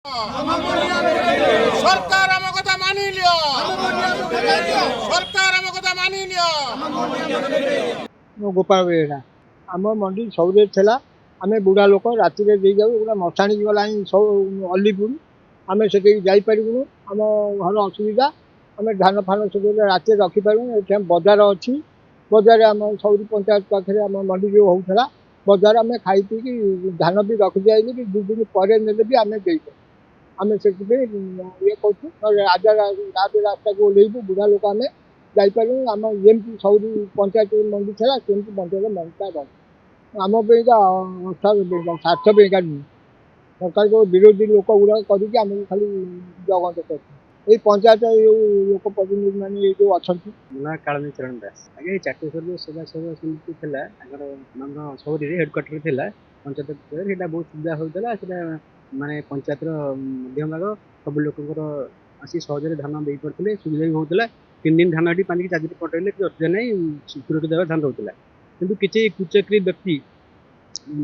सरकार आम कथा मानि लियो सरकार आम कथा मानि लियो गोपाल बेहरा आम मंडी सबरे थेला आमे बुढ़ा लोक राति दे जाऊ गोटे मशाणी गला सब अलीपुर आमे से जापरूँ आम घर असुविधा आम धान फान सब राति रखिपारू ये बजार अच्छी बजार आम सौरी पंचायत पाखे आम मंडी जो होता बजार आम खाई पी धान भी रखी जाइए कि 2 दिन पर नेले भी आम देपार आम से ये करूँ राजा रास्ता को ओह्लू बुढ़ा लोक आम जापरूँ आम जमी सौरी पंचायत मंडी था सेमती पंचायत मंडीटा रहा आम स्वार्थ नुह सरकार को विरोधी लोक गुड़ा करके आमको खाली जगत कर पंचायत लोक प्रतिनिधि मैंने जो अच्छा ना कालनी चरण दास आगे चाटेश्वर सेवा सेवा समिति थी सौरी हेडक्वार्टर थी पंचायत बहुत सुविधा होता माने पंचायत मध्यम भाग सब लोक आसी सहजरे धान दे पारे सुविधा भी होता 3 दिन धान ये 5 4 दिन पटेले असुविधा नहीं सुरक्षित भाव धान रोला कितु किसी कुचक्री व्यक्ति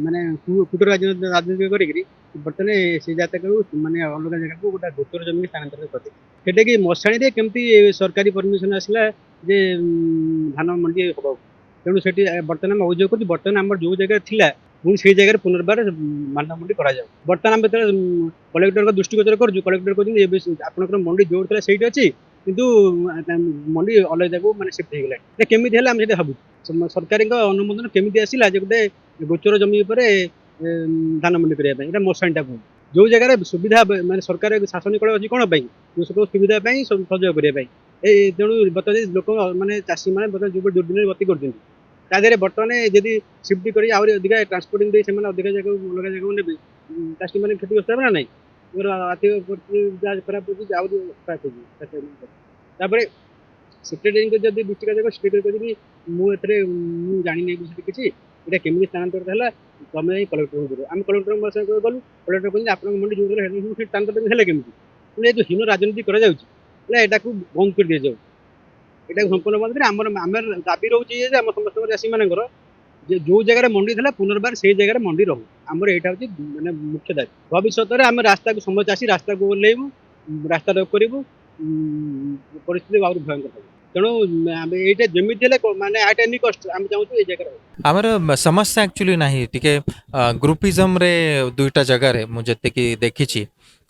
माने कुटर राजनीति करी बर्तमान से जाता माने अलग जगह को गोटे गोचर जमीन स्थानांतरित करते सेटा कि मशाणी केमती सरकारी परमिशन आसला जे धान मंडी हम तेणु से बर्तमान अभियोग कर बर्तमान आम जो जगह थिला पुणी से जगह पुनर्बार धान मंडी करा बर्तमान आम कलेक्टर दृष्टिगोचर कर कलेक्टर कहते आपंकर मंडी जो थी से अच्छी किंतु मंडी अलग जगह मैंने शिफ्ट हो गला केमी है भावुँ सरकार अनुमोदन केमी आसला गोटे गोचर जमी पर धान मंडी करने मशाणीटा कहूँ जो जगह सुविधा मानते सरकार शासन कल अच्छी कौन जो सब सुविधा सहयोग करने तेणु बर्तमान लोक मैंने चाषी मैंने बर्तमान जो दुर्दिन गति कर बर्तमान जदि शिफ्ट कर अधिका ट्रांसपोर्टिंग दे अधिका जगह अलग जगह ने चाषी मैंने क्षतिग्रस्त है ना नहीं आर्थिक खराब हो खराब होपर सेक्रेटरी जब डिस्ट्रिक्ट जगह सेक्रेटरी मुझे जानी किसी ये केमी स्थानांतरित है तुम कलेक्टर आम कलेक्टर गलु कलेक्टर कहते आप मंडी जो स्थानांतरित है केमी जो हीन राजनीति कर बंद कर दि जाऊ यहाँ संपूर्ण बंद आम दाबी रोचे आम समस्त चाषी मान जो जगह मंडी था पुनर्बार से जगह मंडी रहू आमर यहाँ हूँ मैंने मुख्य दायित्व भविष्य में आम रास्ता को समय चाषी रास्ता को ओह्लैबू रास्ता रोक करूँ परिस्थिति आहुरी भयंकर हो तेणु ये जमी माने आट एनी कस्ट आम चाहूँ ये जगह आमर समस्या एक्चुअली नहीं टिके ग्रुपिज्म रे दुईटा जगह रे मुझे देखी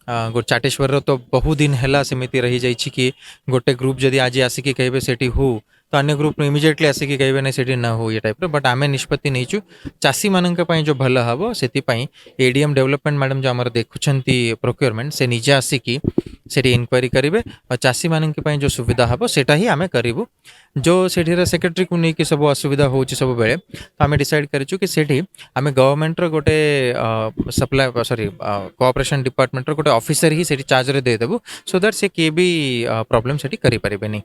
गोटे चाटेश्वर तो बहुत दिन है सेमती रही जाइए कि गोटे ग्रुप जदि आज आसिक कहे सेठी हो तो अन्य ग्रुप इमिजिएटली आसिक कहे ना से ना हो ये टाइप बट आम निष्पत्ति नहीं चाषी मान जो भल हम से एडीएम डेवलपमेंट मैडम जो आम देखुं प्रोक्योरमेंट से निजे आसिकी से इनक्वारी करेंगे और चाषी मान जो सुविधा हम सेटा ही आम करूँ जो सेठीर सेक्रेटरी को लेकिन सब असुविधा हो सब बेले तो आम डिसाइड करूँ कि सेठी आम गवर्नमेंट गोटे सप्लाई सॉरी कोऑपरेशन डिपार्टमेंट गोटे ऑफिसर ही सेठी चार्ज रे देदेबू सो दैट से किए भी प्रॉब्लम सेठी करि परिबेनी।